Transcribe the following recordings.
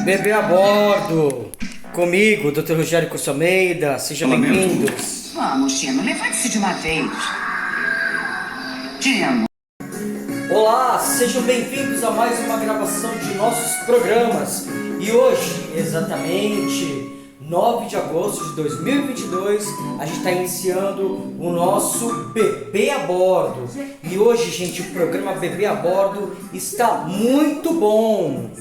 Bebê a bordo! Comigo, Dr. Rogério Curso Almeida, sejam bem-vindos. Vamos, Tino, levante-se de uma vez. Tino. Olá, sejam bem-vindos a mais uma gravação de nossos programas. E hoje, exatamente 9 de agosto de 2022, a gente está iniciando o nosso Bebê a Bordo. E hoje, gente, o programa Bebê a Bordo está muito bom.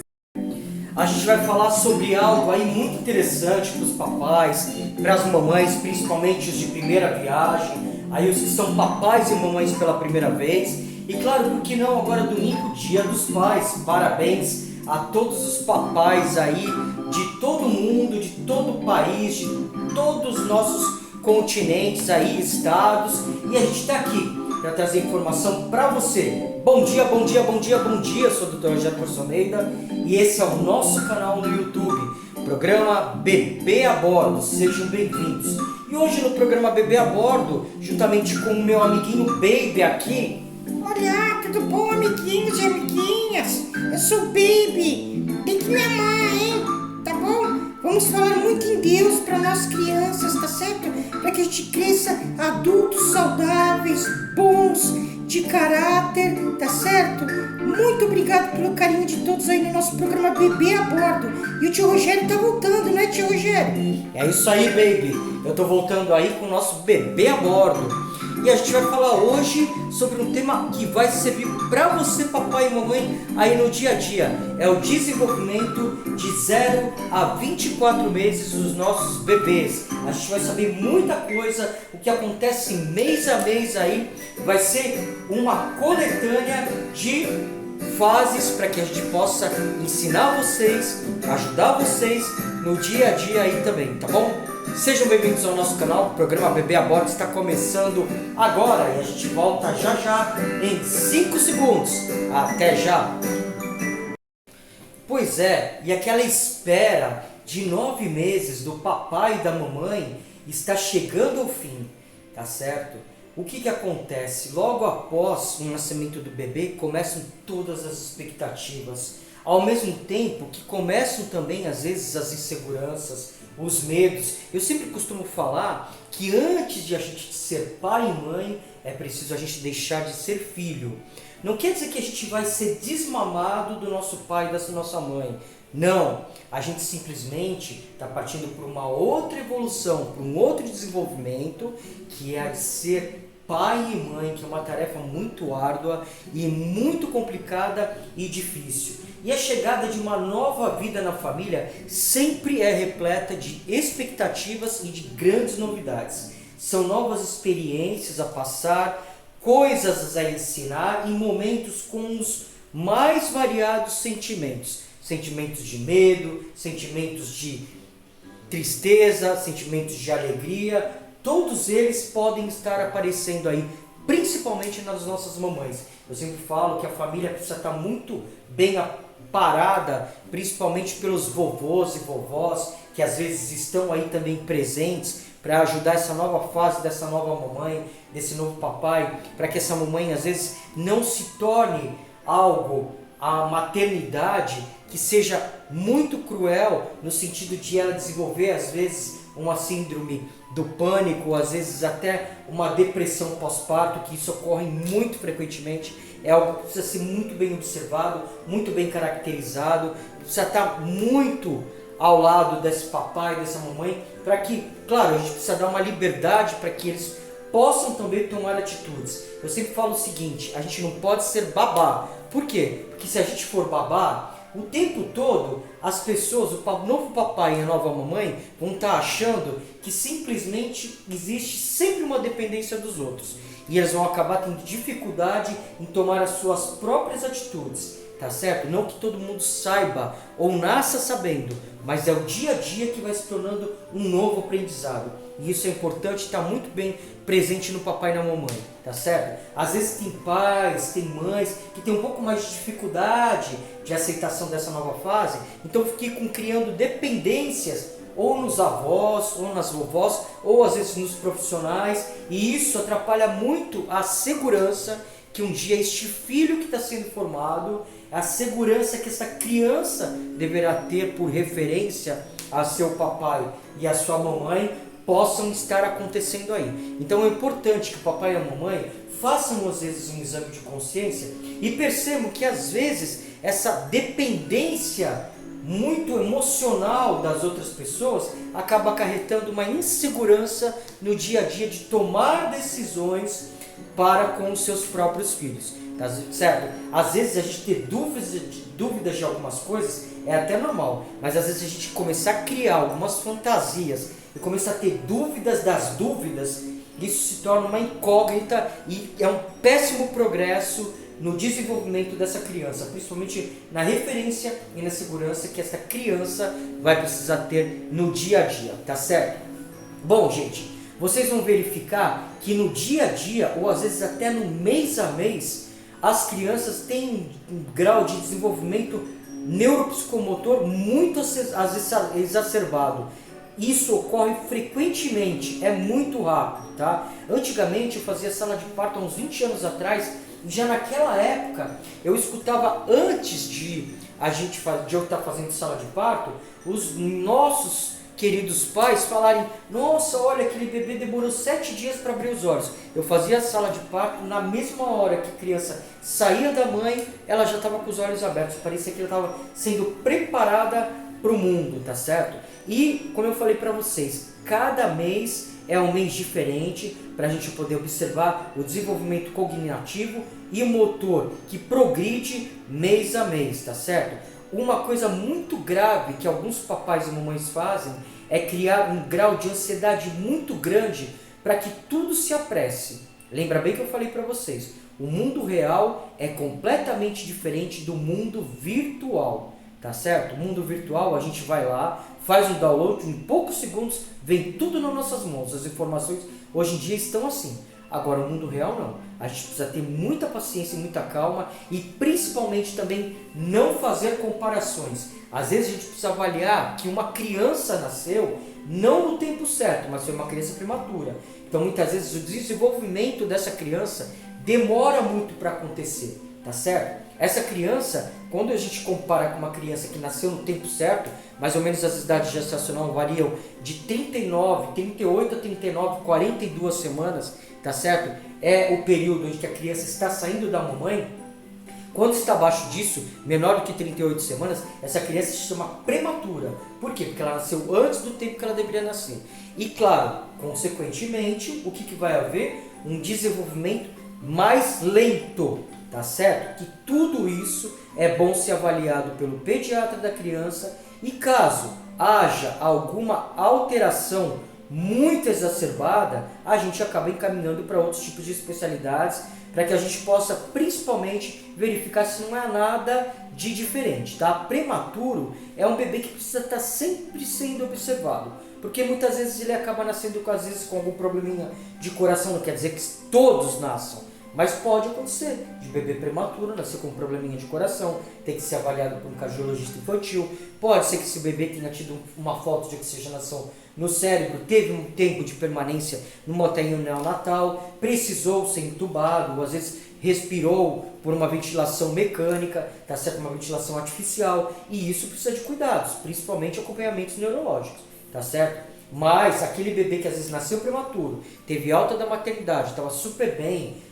A gente vai falar sobre algo aí muito interessante para os papais, para as mamães, principalmente os de primeira viagem, aí os que são papais e mamães pela primeira vez. E claro, por que não agora domingo, Dia dos Pais? Parabéns a todos os papais aí de todo mundo, de todo o país, de todos os nossos continentes aí, estados. E a gente está aqui para trazer informação para você. Bom dia, bom dia, bom dia, bom dia. Eu sou o Dr. Rogério Curso Almeida e esse é o nosso canal no YouTube, programa Bebê a Bordo. Sejam bem-vindos. E hoje no programa Bebê a Bordo, juntamente com o meu amiguinho Baby aqui. Olá, tudo bom, amiguinhos e amiguinhas? Eu sou o Baby. Tem que me amar, hein? Tá bom? Vamos falar muito em Deus para nós crianças, tá certo? Para que a gente cresça adultos saudáveis, bons, de caráter, tá certo? Muito obrigado pelo carinho de todos aí no nosso programa Bebê a Bordo. E o tio Rogério tá voltando, né, tio Rogério? É isso aí, Baby. Eu tô voltando aí com o nosso Bebê a Bordo. E a gente vai falar hoje sobre um tema que vai servir para você, papai e mamãe, aí no dia a dia. É o desenvolvimento de 0 a 24 meses dos nossos bebês. A gente vai saber muita coisa, o que acontece mês a mês aí. Vai ser uma coletânea de fases para que a gente possa ensinar vocês, ajudar vocês no dia a dia aí também, tá bom? Sejam bem-vindos ao nosso canal, o programa Bebê a Bordo está começando agora e a gente volta já já em 5 segundos. Até já! Pois é, e aquela espera de 9 meses do papai e da mamãe está chegando ao fim, tá certo? O que acontece? Logo após o nascimento do bebê começam todas as expectativas, ao mesmo tempo que começam também às vezes as inseguranças, os medos. Eu sempre costumo falar que antes de a gente ser pai e mãe, é preciso a gente deixar de ser filho. Não quer dizer que a gente vai ser desmamado do nosso pai e da nossa mãe. Não, a gente simplesmente está partindo para uma outra evolução, para um outro desenvolvimento, que é a de ser pai e mãe, que é uma tarefa muito árdua e muito complicada e difícil. E a chegada de uma nova vida na família sempre é repleta de expectativas e de grandes novidades. São novas experiências a passar, coisas a ensinar e momentos com os mais variados sentimentos. Sentimentos de medo, sentimentos de tristeza, sentimentos de alegria. Todos eles podem estar aparecendo aí, principalmente nas nossas mamães. Eu sempre falo que a família precisa estar muito bem parada, principalmente pelos vovôs e vovós, que às vezes estão aí também presentes para ajudar essa nova fase dessa nova mamãe, desse novo papai, para que essa mamãe às vezes não se torne algo, a maternidade, que seja muito cruel, no sentido de ela desenvolver às vezes uma síndrome do pânico, às vezes até uma depressão pós-parto, que isso ocorre muito frequentemente. É algo que precisa ser muito bem observado, muito bem caracterizado, precisa estar muito ao lado desse papai, dessa mamãe, para que, claro, a gente precisa dar uma liberdade para que eles possam também tomar atitudes. Eu sempre falo o seguinte, a gente não pode ser babá. Por quê? Porque se a gente for babá, o tempo todo as pessoas, o novo papai e a nova mamãe vão estar achando que simplesmente existe sempre uma dependência dos outros. E eles vão acabar tendo dificuldade em tomar as suas próprias atitudes, tá certo? Não que todo mundo saiba ou nasça sabendo, mas é o dia a dia que vai se tornando um novo aprendizado. E isso é importante estar muito bem presente no papai e na mamãe, tá certo? Às vezes tem pais, tem mães que tem um pouco mais de dificuldade de aceitação dessa nova fase, então ficam criando dependências ou nos avós, ou nas vovós, ou às vezes nos profissionais, e isso atrapalha muito a segurança que um dia este filho que está sendo formado, a segurança que essa criança deverá ter por referência a seu papai e a sua mamãe, possam estar acontecendo aí. Então é importante que o papai e a mamãe façam às vezes um exame de consciência e percebam que às vezes essa dependência muito emocional das outras pessoas acaba acarretando uma insegurança no dia a dia de tomar decisões para com os seus próprios filhos, tá certo? Às vezes a gente ter dúvidas de algumas coisas é até normal, mas às vezes a gente começar a criar algumas fantasias e começar a ter dúvidas das dúvidas, isso se torna uma incógnita e é um péssimo progresso no desenvolvimento dessa criança, principalmente na referência e na segurança que essa criança vai precisar ter no dia a dia, tá certo? Bom, gente, vocês vão verificar que no dia a dia, ou às vezes até no mês a mês, as crianças têm um grau de desenvolvimento neuropsicomotor muito exacerbado. Isso ocorre frequentemente, é muito rápido, tá? Antigamente eu fazia sala de parto há uns 20 anos atrás, e já naquela época eu escutava, antes de eu estar fazendo sala de parto, os nossos queridos pais falarem: nossa, olha, aquele bebê demorou 7 dias para abrir os olhos. Eu fazia a sala de parto, na mesma hora que a criança saía da mãe, ela já estava com os olhos abertos, parecia que ela estava sendo preparada para o mundo, tá certo? E, como eu falei para vocês, cada mês é um mês diferente para a gente poder observar o desenvolvimento cognitivo e motor que progride mês a mês, tá certo? Uma coisa muito grave que alguns papais e mamães fazem é criar um grau de ansiedade muito grande para que tudo se apresse. Lembra bem que eu falei para vocês, o mundo real é completamente diferente do mundo virtual, tá certo? O mundo virtual a gente vai lá, faz um download, em poucos segundos vem tudo nas nossas mãos, as informações hoje em dia estão assim. Agora o mundo real não, a gente precisa ter muita paciência e muita calma e principalmente também não fazer comparações. Às vezes a gente precisa avaliar que uma criança nasceu não no tempo certo, mas foi uma criança prematura. Então muitas vezes o desenvolvimento dessa criança demora muito para acontecer, tá certo? Essa criança, quando a gente compara com uma criança que nasceu no tempo certo, mais ou menos as idades gestacionais variam de 38 a 39, 42 semanas, tá certo? É o período em que a criança está saindo da mamãe. Quando está abaixo disso, menor do que 38 semanas, essa criança se chama prematura. Por quê? Porque ela nasceu antes do tempo que ela deveria nascer. E claro, consequentemente, o que vai haver? Um desenvolvimento mais lento. Tá certo? Que tudo isso é bom ser avaliado pelo pediatra da criança e caso haja alguma alteração muito exacerbada, a gente acaba encaminhando para outros tipos de especialidades para que a gente possa principalmente verificar se não há nada de diferente, tá? Prematuro é um bebê que precisa estar sempre sendo observado, porque muitas vezes ele acaba nascendo às vezes com algum probleminha de coração, não quer dizer que todos nasçam. Mas pode acontecer de bebê prematuro nascer com um probleminha de coração, tem que ser avaliado por um cardiologista infantil. Pode ser que esse bebê tenha tido uma falta de oxigenação no cérebro, teve um tempo de permanência numa UTI neonatal, precisou ser entubado, ou às vezes respirou por uma ventilação mecânica, tá certo? Uma ventilação artificial, e isso precisa de cuidados, principalmente acompanhamentos neurológicos, tá certo? Mas aquele bebê que às vezes nasceu prematuro, teve alta da maternidade, estava super bem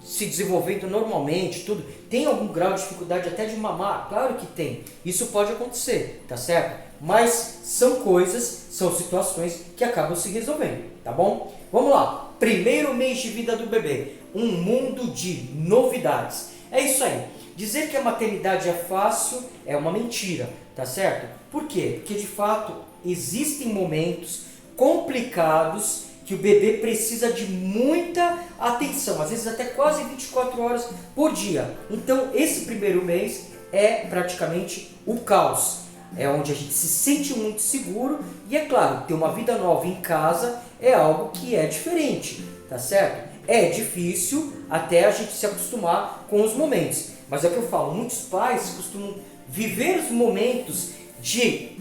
se desenvolvendo normalmente, tudo, tem algum grau de dificuldade até de mamar? Claro que tem, isso pode acontecer, tá certo? Mas são situações que acabam se resolvendo, tá bom? Vamos lá, primeiro mês de vida do bebê, um mundo de novidades. É isso aí, dizer que a maternidade é fácil é uma mentira, tá certo? Por quê? Porque de fato existem momentos complicados que o bebê precisa de muita atenção, às vezes até quase 24 horas por dia. Então esse primeiro mês é praticamente o caos, é onde a gente se sente muito seguro e é claro, ter uma vida nova em casa é algo que é diferente, tá certo? É difícil até a gente se acostumar com os momentos, mas é o que eu falo, muitos pais costumam viver os momentos de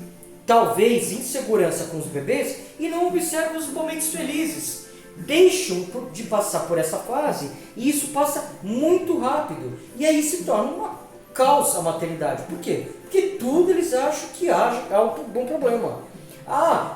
talvez insegurança com os bebês e não observam os momentos felizes. deixam de passar por essa fase e isso passa muito rápido. E aí se torna uma caos a maternidade. Por quê? Porque tudo eles acham que é um problema.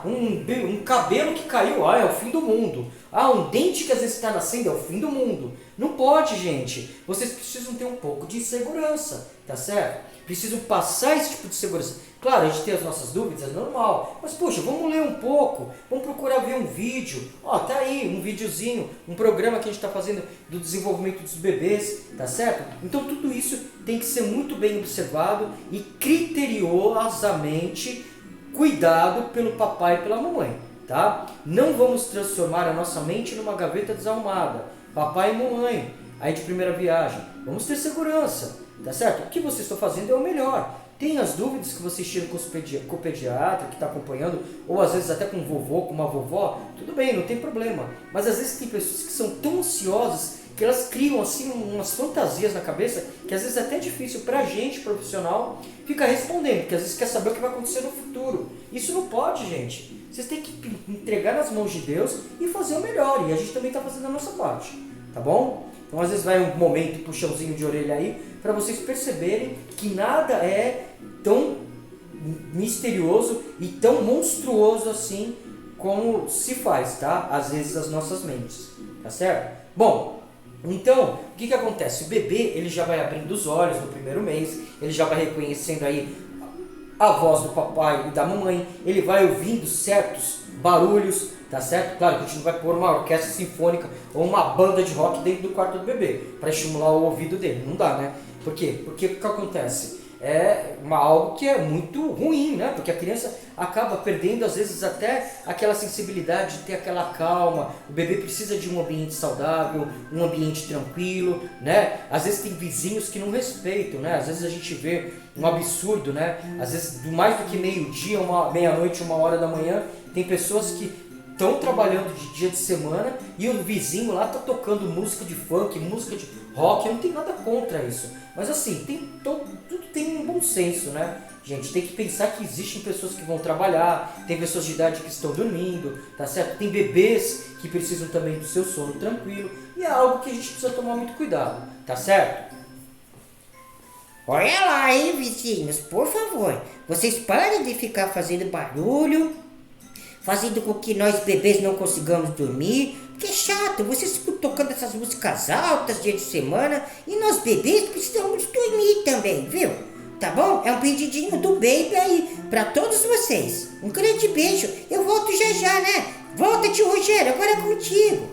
Um cabelo que caiu, é o fim do mundo. Um dente que às vezes está nascendo, é o fim do mundo. Não pode, gente. Vocês precisam ter um pouco de segurança, tá certo? Precisam passar esse tipo de segurança. Claro, a gente tem as nossas dúvidas, é normal. Mas, poxa, vamos ler um pouco. Vamos procurar ver um vídeo. Tá aí um videozinho, um programa que a gente está fazendo do desenvolvimento dos bebês, tá certo? Então, tudo isso tem que ser muito bem observado e criteriosamente cuidado pelo papai e pela mamãe, tá? Não vamos transformar a nossa mente numa gaveta desarrumada. Papai e mamãe, aí de primeira viagem, vamos ter segurança, tá certo? O que vocês estão fazendo é o melhor. Tem as dúvidas que vocês tiram com o pediatra que está acompanhando, ou às vezes até com um vovô, com uma vovó, tudo bem, não tem problema. Mas às vezes tem pessoas que são tão ansiosas que elas criam assim umas fantasias na cabeça que às vezes é até difícil pra gente, profissional, ficar respondendo, porque às vezes quer saber o que vai acontecer no futuro. Isso não pode, gente. Vocês têm que entregar nas mãos de Deus e fazer o melhor, e a gente também está fazendo a nossa parte, tá bom? Então às vezes vai um momento, puxãozinho de orelha aí, para vocês perceberem que nada é tão misterioso e tão monstruoso assim como se faz, tá? Às vezes as nossas mentes, tá certo? Bom, então, o que acontece? O bebê, ele já vai abrindo os olhos no primeiro mês, ele já vai reconhecendo aí a voz do papai e da mamãe, ele vai ouvindo certos barulhos, tá certo? Claro que a gente não vai pôr uma orquestra sinfônica ou uma banda de rock dentro do quarto do bebê, para estimular o ouvido dele, não dá, né? Por quê? Porque o que acontece? É algo que é muito ruim, né? Porque a criança acaba perdendo, às vezes, até aquela sensibilidade de ter aquela calma. O bebê precisa de um ambiente saudável, um ambiente tranquilo, né? Às vezes tem vizinhos que não respeitam, né? Às vezes a gente vê um absurdo, né? Às vezes, mais do que meio-dia, meia-noite, 1h da manhã, tem pessoas que estão trabalhando de dia de semana e o vizinho lá está tocando música de funk, música de rock. Eu não tenho nada contra isso. Mas assim, tudo tem um bom senso, né? Gente, tem que pensar que existem pessoas que vão trabalhar, tem pessoas de idade que estão dormindo, tá certo? Tem bebês que precisam também do seu sono tranquilo. E é algo que a gente precisa tomar muito cuidado, tá certo? Olha lá, hein, vizinhos, por favor. Vocês parem de ficar fazendo barulho, fazendo com que nós bebês não consigamos dormir. Porque é chato, vocês ficam tocando essas músicas altas dia de semana e nós bebês precisamos dormir também, viu? Tá bom? É um pedidinho do baby aí, pra todos vocês. Um grande beijo, eu volto já já, né? Volta, tio Rogério, agora é contigo.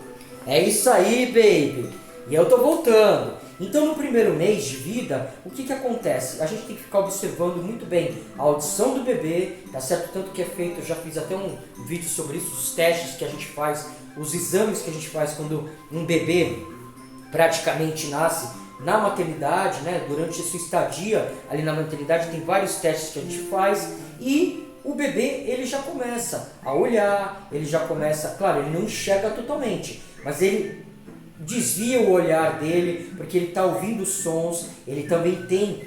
É isso aí, baby. E eu tô voltando. Então, no primeiro mês de vida, o que acontece? A gente tem que ficar observando muito bem a audição do bebê, tá certo? Tanto que é feito, eu já fiz até um vídeo sobre isso, os testes que a gente faz, os exames que a gente faz quando um bebê praticamente nasce na maternidade, né? Durante a sua estadia ali na maternidade, tem vários testes que a gente faz e o bebê, ele já começa a olhar, ele já começa, claro, ele não enxerga totalmente, mas ele desvia o olhar dele, porque ele está ouvindo sons, ele também tem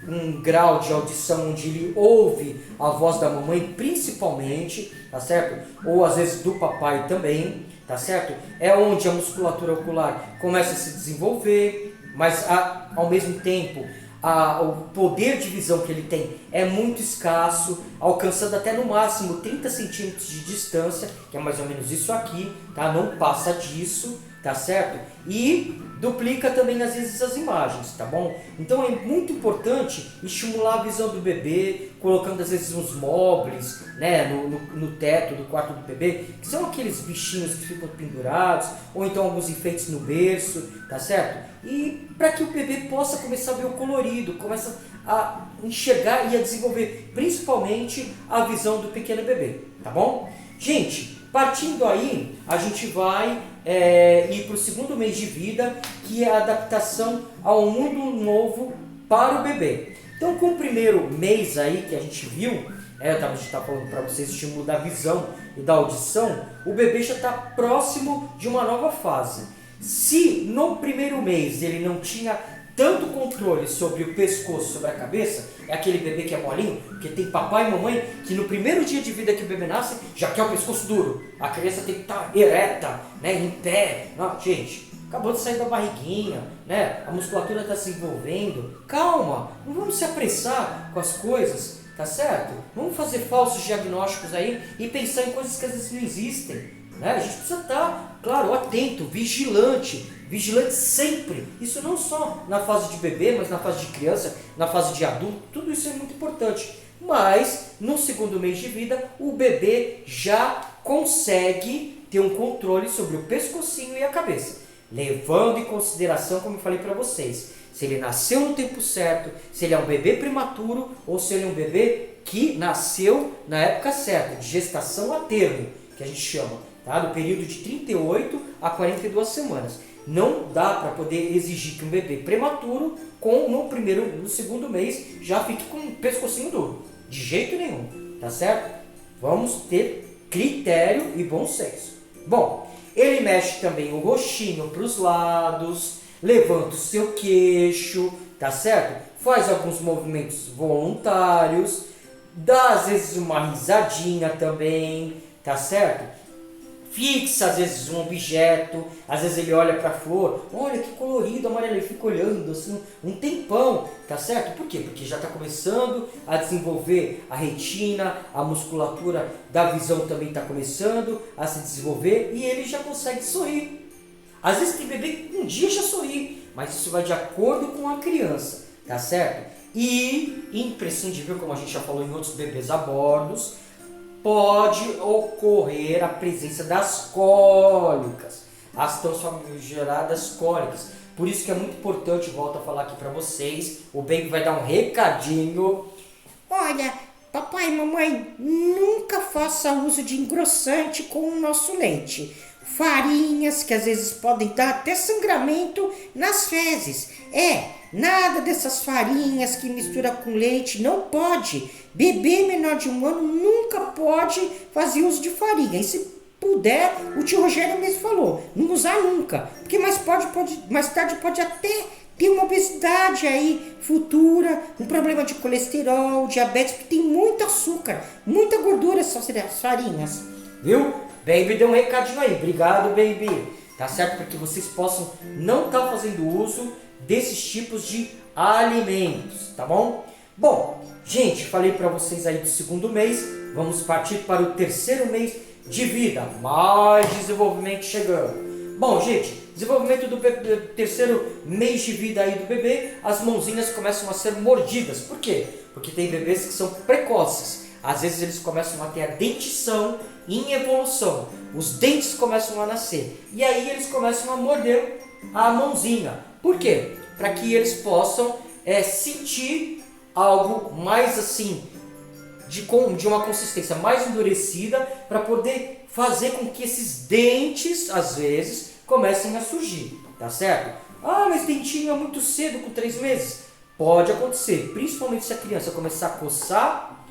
um grau de audição onde ele ouve a voz da mamãe principalmente, tá certo? Ou às vezes do papai também, tá certo? É onde a musculatura ocular começa a se desenvolver, mas ao mesmo tempo o poder de visão que ele tem é muito escasso, alcançando até no máximo 30 centímetros de distância, que é mais ou menos isso aqui, tá? Não passa disso, tá certo? E duplica também às vezes as imagens, tá bom? Então é muito importante estimular a visão do bebê, colocando às vezes uns móveis, né, no teto do quarto do bebê, que são aqueles bichinhos que ficam pendurados, ou então alguns enfeites no berço, tá certo? E para que o bebê possa começar a ver o colorido, começa a enxergar e a desenvolver principalmente a visão do pequeno bebê, tá bom? Gente, partindo aí, a gente vai ir para o segundo mês de vida, que é a adaptação ao mundo novo para o bebê. Então, com o primeiro mês aí que a gente viu, a gente está falando para vocês, estímulo da visão e da audição, o bebê já está próximo de uma nova fase. Se no primeiro mês ele não tinha tanto controle sobre o pescoço, sobre a cabeça, é aquele bebê que é molinho, porque tem papai e mamãe que no primeiro dia de vida que o bebê nasce, já quer o pescoço duro. A criança tem que estar ereta, né, em pé. Não, gente, acabou de sair da barriguinha, né, a musculatura está se desenvolvendo. Calma, não vamos se apressar com as coisas, tá certo? Vamos fazer falsos diagnósticos aí e pensar em coisas que às vezes não existem. Né? A gente precisa estar, claro, atento, vigilante sempre. Isso não só na fase de bebê, mas na fase de criança, na fase de adulto, tudo isso é muito importante. Mas, no segundo mês de vida, o bebê já consegue ter um controle sobre o pescocinho e a cabeça. Levando em consideração, como eu falei para vocês, se ele nasceu no tempo certo, se ele é um bebê prematuro ou se ele é um bebê que nasceu na época certa, de gestação a termo, que a gente chama, tá? No período de 38 a 42 semanas. Não dá para poder exigir que um bebê prematuro, no segundo mês, já fique com um pescocinho duro. De jeito nenhum, tá certo? Vamos ter critério e bom senso. Bom, ele mexe também o rostinho para os lados, levanta o seu queixo, tá certo? Faz alguns movimentos voluntários, dá às vezes uma risadinha também, tá certo? Fixa às vezes um objeto, às vezes ele olha para a flor, olha que colorido, amarelo, ele fica olhando assim um tempão, tá certo? Por quê? Porque já está começando a desenvolver a retina, a musculatura da visão também está começando a se desenvolver e ele já consegue sorrir. Às vezes tem bebê que um dia já sorri, mas isso vai de acordo com a criança, tá certo? E, imprescindível, como a gente já falou em outros bebês a bordos, pode ocorrer a presença das cólicas, as tão famigeradas cólicas. Por isso que é muito importante, volto a falar aqui para vocês, o Baby vai dar um recadinho. Olha, papai e mamãe, nunca faça uso de engrossante com o nosso leite. Farinhas que às vezes podem dar até sangramento nas fezes. Nada dessas farinhas que mistura com leite, não pode. Bebê menor de 1 ano nunca pode fazer uso de farinha. E se puder, o tio Rogério mesmo falou, não usar nunca. Porque mais tarde pode até ter uma obesidade aí futura, um problema de colesterol, diabetes, porque tem muito açúcar, muita gordura essas farinhas. Viu? Baby deu um recadinho aí. Obrigado, Baby. Tá certo? Para que vocês possam não estar fazendo uso desses tipos de alimentos, tá bom? Bom, gente, falei para vocês aí do segundo mês, vamos partir para o terceiro mês de vida, mais desenvolvimento chegando. Bom, gente, desenvolvimento do terceiro mês de vida aí do bebê, as mãozinhas começam a ser mordidas. Por quê? Porque tem bebês que são precoces, às vezes eles começam a ter a dentição em evolução, os dentes começam a nascer, e aí eles começam a morder a mãozinha. Por quê? Para que eles possam sentir algo mais assim, de uma consistência mais endurecida, para poder fazer com que esses dentes, às vezes, comecem a surgir, tá certo? Ah, mas dentinho é muito cedo, com 3 meses. Pode acontecer, principalmente se a criança começar a coçar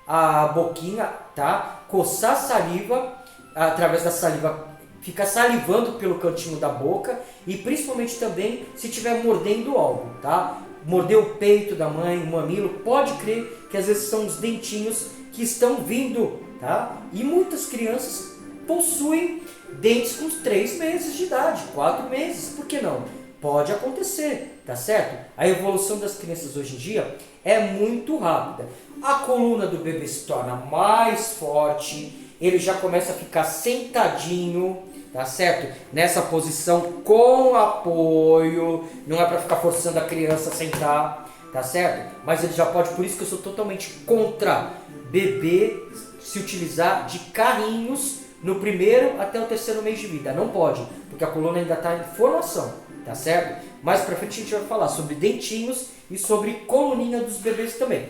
a boquinha, tá? Coçar a saliva, através da saliva, fica salivando pelo cantinho da boca e principalmente também se estiver mordendo algo, tá? Morder o peito da mãe, o mamilo, pode crer que às vezes são os dentinhos que estão vindo, tá? E muitas crianças possuem dentes com 3 meses de idade, 4 meses, por que não? Pode acontecer, tá certo? A evolução das crianças hoje em dia é muito rápida. A coluna do bebê se torna mais forte, ele já começa a ficar sentadinho, tá certo? Nessa posição com apoio, não é para ficar forçando a criança a sentar, tá certo? Mas ele já pode, por isso que eu sou totalmente contra bebê se utilizar de carrinhos no primeiro até o terceiro mês de vida. Não pode, porque a coluna ainda está em formação, tá certo? Mais pra frente a gente vai falar sobre dentinhos e sobre coluninha dos bebês também.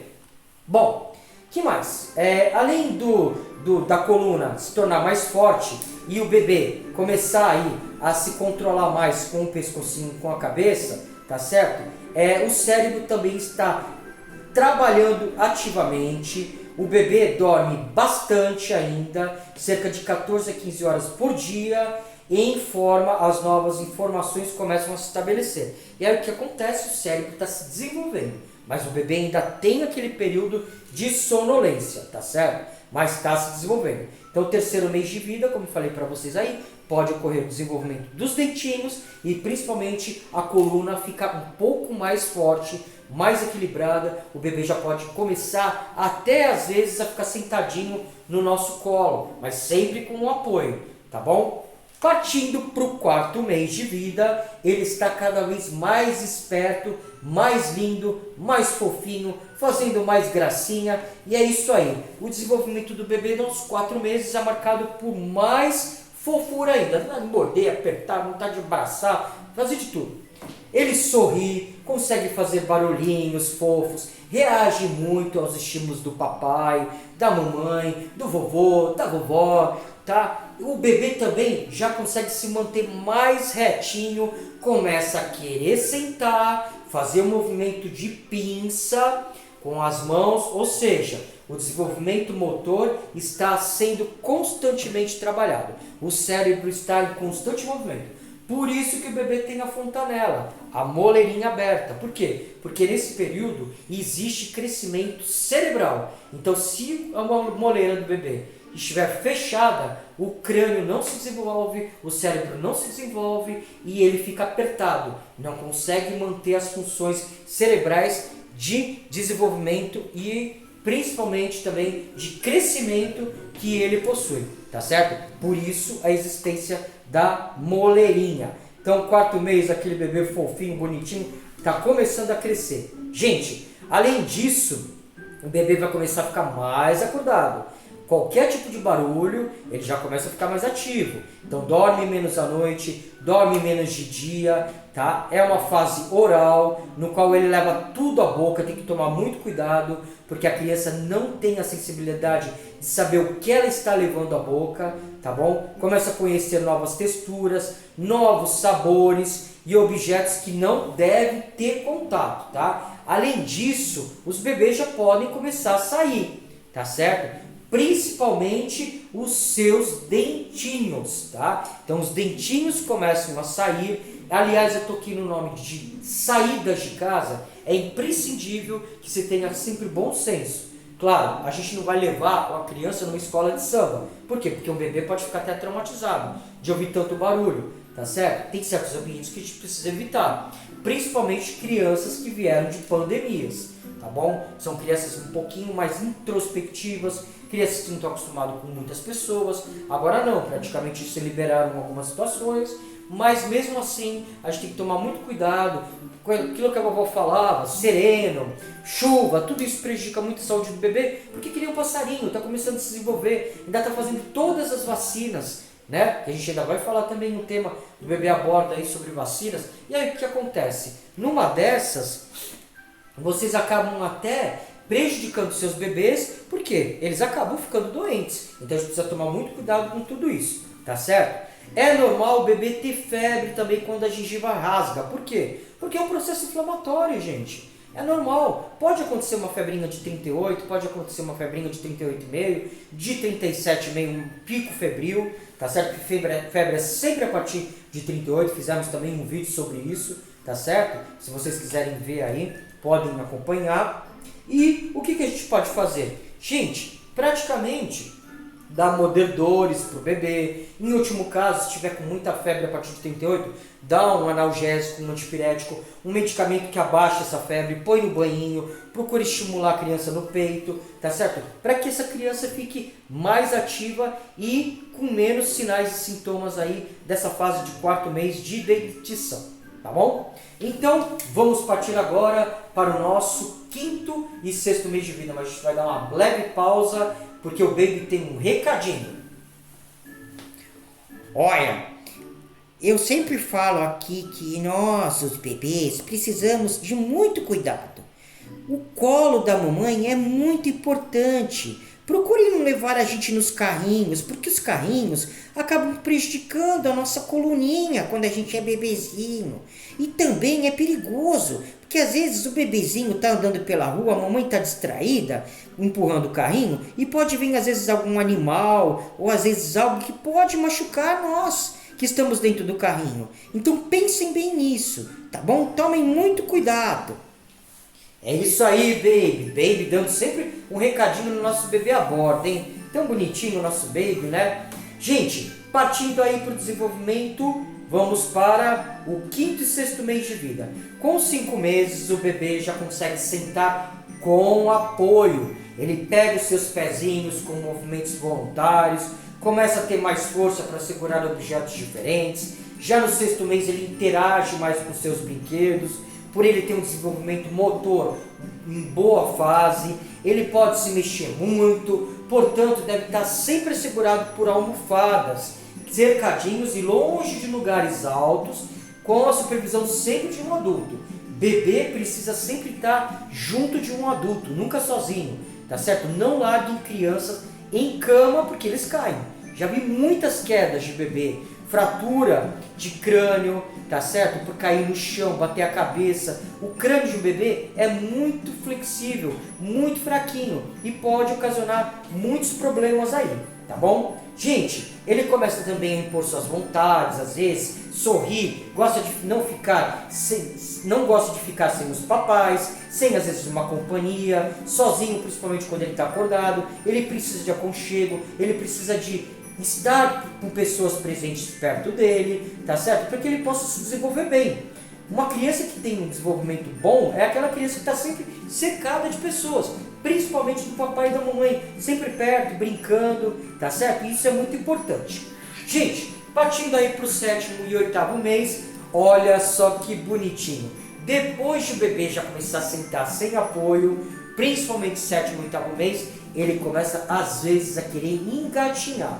Bom, que mais? Além da coluna se tornar mais forte e o bebê começar aí a se controlar mais com o pescocinho, com a cabeça, tá certo? O cérebro também está trabalhando ativamente. O bebê dorme bastante ainda, cerca de 14 a 15 horas por dia. as novas informações começam a se estabelecer. E aí o que acontece? O cérebro está se desenvolvendo, mas o bebê ainda tem aquele período de sonolência, tá certo? Mas está se desenvolvendo. Então, o terceiro mês de vida, como eu falei para vocês aí, pode ocorrer o desenvolvimento dos dentinhos e principalmente a coluna fica um pouco mais forte, mais equilibrada. O bebê já pode começar até às vezes a ficar sentadinho no nosso colo, mas sempre com um apoio, tá bom? Partindo para o quarto mês de vida, ele está cada vez mais esperto, mais lindo, mais fofinho, fazendo mais gracinha. E é isso aí. O desenvolvimento do bebê nos 4 meses é marcado por mais fofura ainda. Morder, apertar, vontade de abraçar, fazer de tudo. Ele sorri, consegue fazer barulhinhos fofos, reage muito aos estímulos do papai, da mamãe, do vovô, da vovó, tá? O bebê também já consegue se manter mais retinho, começa a querer sentar, fazer um movimento de pinça com as mãos, ou seja, o desenvolvimento motor está sendo constantemente trabalhado. O cérebro está em constante movimento. Por isso que o bebê tem a fontanela, a moleirinha aberta. Por quê? Porque nesse período existe crescimento cerebral. Então, se a moleira do bebê estiver fechada, o crânio não se desenvolve, o cérebro não se desenvolve e ele fica apertado. Não consegue manter as funções cerebrais de desenvolvimento e principalmente também de crescimento que ele possui, tá certo? Por isso a existência da moleirinha. Então, 4 mês, aquele bebê fofinho, bonitinho, está começando a crescer. Gente, além disso, o bebê vai começar a ficar mais acordado. Qualquer tipo de barulho, ele já começa a ficar mais ativo. Então, dorme menos à noite, dorme menos de dia, tá? É uma fase oral, no qual ele leva tudo à boca, tem que tomar muito cuidado, porque a criança não tem a sensibilidade de saber o que ela está levando à boca, tá bom? Começa a conhecer novas texturas, novos sabores e objetos que não deve ter contato, tá? Além disso, os bebês já podem começar a sair, tá certo? Principalmente os seus dentinhos, tá? Então os dentinhos começam a sair. Aliás, eu tô aqui no nome de saídas de casa. É imprescindível que você tenha sempre bom senso. Claro, a gente não vai levar a criança numa escola de samba. Por quê? Porque um bebê pode ficar até traumatizado de ouvir tanto barulho, tá certo? Tem certos ambientes que a gente precisa evitar. Principalmente crianças que vieram de pandemias, tá bom? São crianças um pouquinho mais introspectivas, crianças que não estão acostumadas com muitas pessoas. Agora não, praticamente se liberaram em algumas situações, mas mesmo assim a gente tem que tomar muito cuidado com aquilo que a vovó falava, sereno, chuva, tudo isso prejudica muito a saúde do bebê, porque que nem um passarinho, está começando a se desenvolver, ainda está fazendo todas as vacinas, né? Que a gente ainda vai falar também no tema do bebê aborda aí sobre vacinas. E aí o que acontece? Numa dessas, vocês acabam até prejudicando seus bebês, porque eles acabam ficando doentes. Então a gente precisa tomar muito cuidado com tudo isso, tá certo? É normal o bebê ter febre também quando a gengiva rasga. Por quê? Porque é um processo inflamatório, gente. É normal. Pode acontecer uma febrinha de 38, pode acontecer uma febrinha de 38,5, de 37,5, um pico febril, tá certo? Febre é sempre a partir de 38, fizemos também um vídeo sobre isso, tá certo? Se vocês quiserem ver aí, podem me acompanhar. E o que a gente pode fazer? Gente, praticamente dá moderdores para o bebê. Em último caso, se tiver com muita febre a partir de 38, dá um analgésico, um antipirético, um medicamento que abaixa essa febre, põe no banhinho, procure estimular a criança no peito, tá certo? Para que essa criança fique mais ativa e com menos sinais e sintomas aí dessa fase de 4º mês de dentição, tá bom? Então, vamos partir agora para o nosso 5º e 6º mês de vida, mas a gente vai dar uma leve pausa, porque o baby tem um recadinho. Olha, eu sempre falo aqui que nós, os bebês, precisamos de muito cuidado. O colo da mamãe é muito importante. Procure não levar a gente nos carrinhos, porque os carrinhos acabam prejudicando a nossa coluninha quando a gente é bebezinho. E também é perigoso, porque às vezes o bebezinho está andando pela rua, a mamãe está distraída, empurrando o carrinho, e pode vir às vezes algum animal, ou às vezes algo que pode machucar nós, que estamos dentro do carrinho. Então pensem bem nisso, tá bom? Tomem muito cuidado. É isso aí, baby. Baby dando sempre um recadinho no nosso bebê a bordo, hein? Tão bonitinho o nosso baby, né? Gente, partindo aí para o desenvolvimento, vamos para o 5º e 6º mês de vida. Com 5 meses, o bebê já consegue sentar com apoio. Ele pega os seus pezinhos com movimentos voluntários, começa a ter mais força para segurar objetos diferentes. Já no 6º mês, ele interage mais com seus brinquedos. Por ele ter um desenvolvimento motor em boa fase, ele pode se mexer muito, portanto deve estar sempre assegurado por almofadas, cercadinhos e longe de lugares altos, com a supervisão sempre de um adulto. Bebê precisa sempre estar junto de um adulto, nunca sozinho, tá certo? Não larguem crianças em cama porque eles caem. Já vi muitas quedas de bebê, fratura de crânio, tá certo? Por cair no chão, bater a cabeça. O crânio de um bebê é muito flexível, muito fraquinho e pode ocasionar muitos problemas aí, tá bom? Gente, ele começa também a impor suas vontades, às vezes, sorrir, não gosta de ficar sem os papais, sem às vezes uma companhia, sozinho, principalmente quando ele está acordado. Ele precisa de aconchego, ele precisa de estar com pessoas presentes perto dele, tá certo? Para que ele possa se desenvolver bem. Uma criança que tem um desenvolvimento bom é aquela criança que está sempre cercada de pessoas, principalmente do papai e da mamãe, sempre perto, brincando, tá certo? Isso é muito importante. Gente, partindo aí para o 7º e 8º mês, olha só que bonitinho. Depois de o bebê já começar a sentar sem apoio, principalmente 7º e 8º mês, ele começa às vezes a querer engatinhar.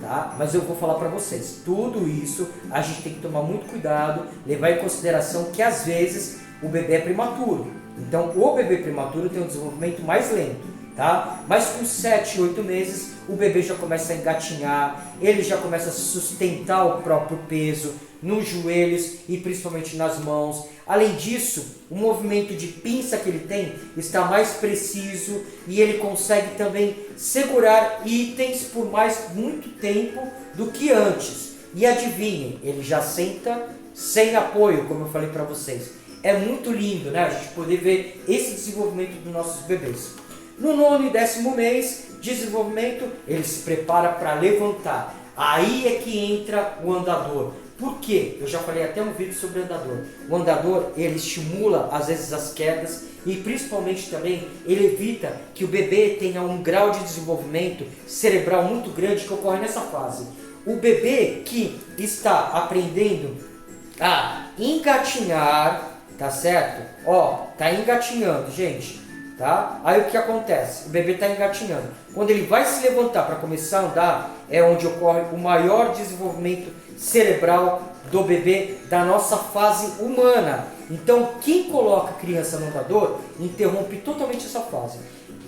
Tá? Mas eu vou falar para vocês, tudo isso a gente tem que tomar muito cuidado, levar em consideração que às vezes o bebê é prematuro. Então o bebê prematuro tem um desenvolvimento mais lento, tá? Mas com 7 e 8 meses o bebê já começa a engatinhar, ele já começa a sustentar o próprio peso nos joelhos e principalmente nas mãos. Além disso, o movimento de pinça que ele tem está mais preciso e ele consegue também segurar itens por muito tempo do que antes. E adivinhem, ele já senta sem apoio, como eu falei para vocês. É muito lindo, né? A gente poder ver esse desenvolvimento dos nossos bebês. No 9º e 10º mês de desenvolvimento, ele se prepara para levantar. Aí é que entra o andador. Por quê? Eu já falei até um vídeo sobre o andador. O andador, ele estimula às vezes as quedas e principalmente também ele evita que o bebê tenha um grau de desenvolvimento cerebral muito grande que ocorre nessa fase. O bebê que está aprendendo a engatinhar, tá certo? Ó, tá engatinhando, gente. Tá? Aí o que acontece? O bebê está engatinhando. Quando ele vai se levantar para começar a andar, é onde ocorre o maior desenvolvimento cerebral do bebê da nossa fase humana. Então, quem coloca a criança no andador interrompe totalmente essa fase.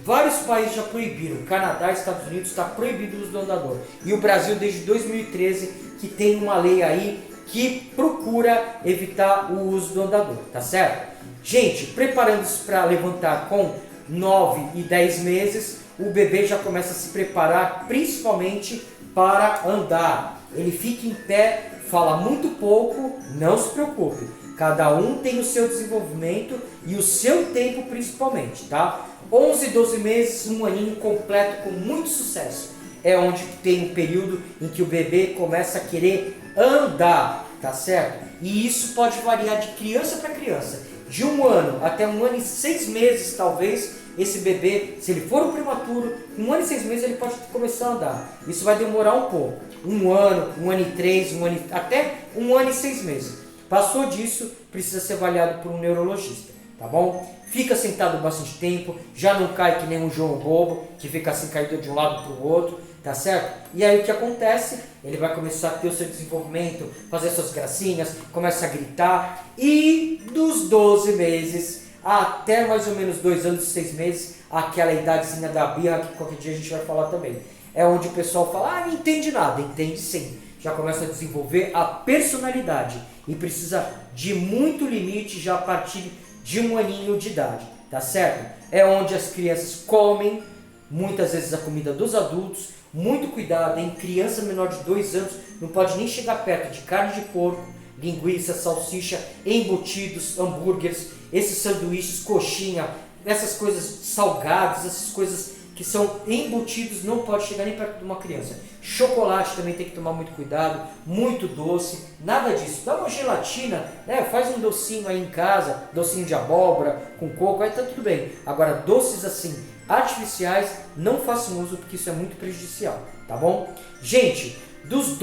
Vários países já proibiram. Canadá e Estados Unidos está proibido o uso do andador. E o Brasil desde 2013 que tem uma lei aí que procura evitar o uso do andador, tá certo? Gente, preparando-se para levantar com 9 e 10 meses, o bebê já começa a se preparar principalmente para andar. Ele fica em pé, fala muito pouco, não se preocupe. Cada um tem o seu desenvolvimento e o seu tempo principalmente, tá? 11 e 12 meses, um aninho completo com muito sucesso. É onde tem um período em que o bebê começa a querer andar, tá certo? E isso pode variar de criança para criança. De 1 ano até 1 ano e 6 meses, talvez, esse bebê, se ele for um prematuro, com 1 ano e 6 meses ele pode começar a andar. Isso vai demorar um pouco. 1 ano, 1 ano e 3, até 1 ano e 6 meses. Passou disso, precisa ser avaliado por um neurologista, tá bom? Fica sentado bastante tempo, já não cai que nem um João bobo, que fica assim caído de um lado para o outro, tá certo? E aí o que acontece? Ele vai começar a ter o seu desenvolvimento, fazer suas gracinhas, começa a gritar e dos 12 meses até mais ou menos 2 anos e 6 meses, aquela idadezinha da birra que qualquer dia a gente vai falar também. É onde o pessoal fala, não entende nada, entende sim. Já começa a desenvolver a personalidade e precisa de muito limite já a partir de 1 aninho de idade, tá certo? É onde as crianças comem muitas vezes a comida dos adultos, Muito cuidado, hein? Criança menor de 2 anos não pode nem chegar perto de carne de porco, linguiça, salsicha, embutidos, hambúrgueres, esses sanduíches, coxinha, essas coisas salgadas, essas coisas que são embutidos, não pode chegar nem perto de uma criança. Chocolate também tem que tomar muito cuidado, muito doce, nada disso. Dá uma gelatina, né? Faz um docinho aí em casa, docinho de abóbora, com coco, aí tá tudo bem. Agora, doces assim, artificiais, não façam uso porque isso é muito prejudicial, tá bom? Gente, dos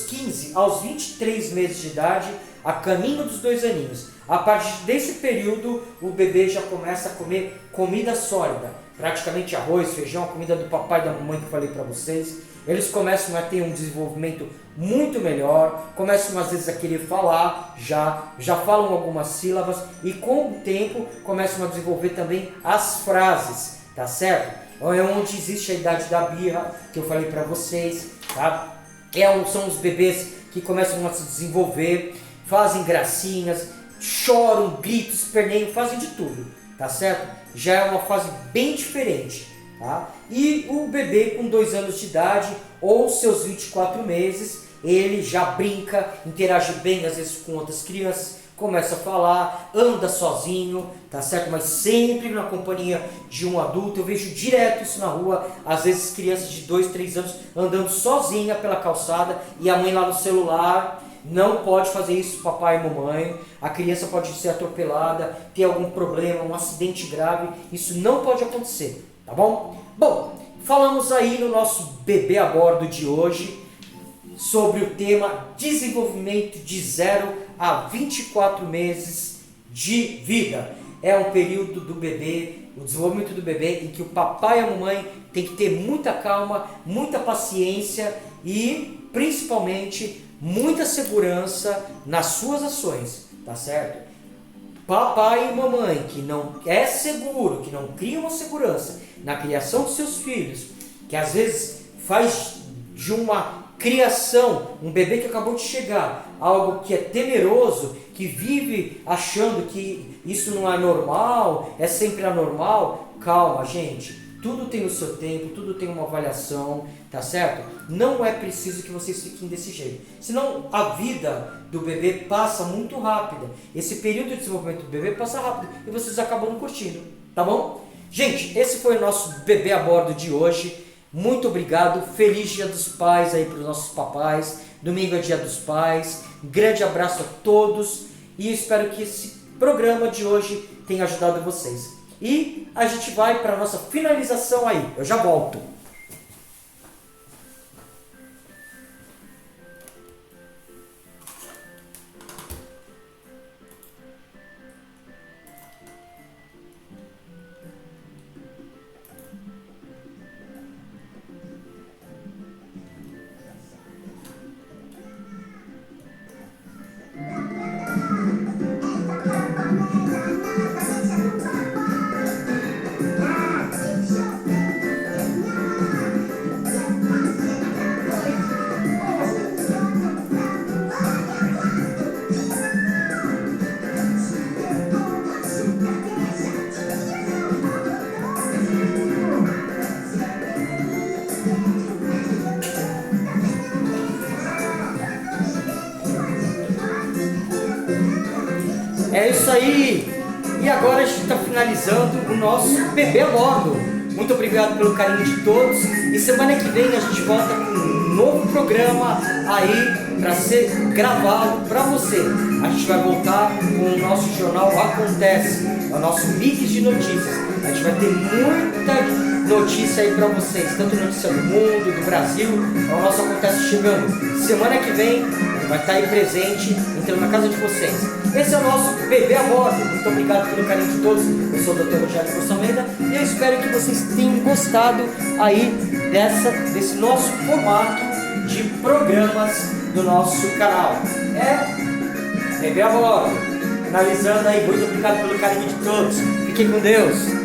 15 aos 23 meses de idade, a caminho dos 2 aninhos, a partir desse período, o bebê já começa a comer comida sólida, praticamente arroz, feijão, a comida do papai e da mamãe que eu falei para vocês. Eles começam a ter um desenvolvimento muito melhor, começam às vezes a querer falar, já falam algumas sílabas e com o tempo começam a desenvolver também as frases, tá certo? É onde existe a idade da birra, que eu falei para vocês, tá? São os bebês que começam a se desenvolver, fazem gracinhas, choram, gritam, esperneiam, fazem de tudo, tá certo? Já é uma fase bem diferente, tá? E o bebê com 2 anos de idade ou seus 24 meses, ele já brinca, interage bem às vezes com outras crianças, começa a falar, anda sozinho, tá certo? Mas sempre na companhia de um adulto. Eu vejo direto isso na rua, às vezes crianças de 2, 3 anos andando sozinha pela calçada e a mãe lá no celular. Não pode fazer isso, papai e mamãe. A criança pode ser atropelada, ter algum problema, um acidente grave. Isso não pode acontecer, tá bom? Bom, falamos aí no nosso bebê a bordo de hoje sobre o tema desenvolvimento de 0 a 24 meses de vida. É um período do bebê, o desenvolvimento do bebê em que o papai e a mamãe tem que ter muita calma, muita paciência e principalmente muita segurança nas suas ações, tá certo? Papai e mamãe que não é seguro, que não cria uma segurança na criação dos seus filhos, que às vezes faz de uma criação, um bebê que acabou de chegar, algo que é temeroso, que vive achando que isso não é normal, é sempre anormal. Calma, gente. Tudo tem o seu tempo, tudo tem uma avaliação, tá certo? Não é preciso que vocês fiquem desse jeito. Senão a vida do bebê passa muito rápida. Esse período de desenvolvimento do bebê passa rápido e vocês acabam não curtindo, tá bom? Gente, esse foi o nosso bebê a bordo de hoje. Muito obrigado. Feliz Dia dos Pais aí para os nossos papais. Domingo é Dia dos Pais. Grande abraço a todos e espero que esse programa de hoje tenha ajudado vocês. E a gente vai para a nossa finalização aí. Eu já volto. É isso aí! E agora a gente está finalizando o nosso bebê a bordo. Muito obrigado pelo carinho de todos. E semana que vem a gente volta com um novo programa aí para ser gravado para você. A gente vai voltar com o nosso jornal Acontece, o nosso mix de notícias. A gente vai ter muita notícia aí para vocês, tanto notícia do mundo, do Brasil. O nosso Acontece chegando. Semana que vem vai estar aí presente, entrando na casa de vocês. Esse é o nosso bebê a bordo. Muito obrigado pelo carinho de todos. Eu sou o Dr. Rogério Almeida e eu espero que vocês tenham gostado aí desse nosso formato de programas do nosso canal. É bebê a bordo. Finalizando aí, muito obrigado pelo carinho de todos. Fiquem com Deus.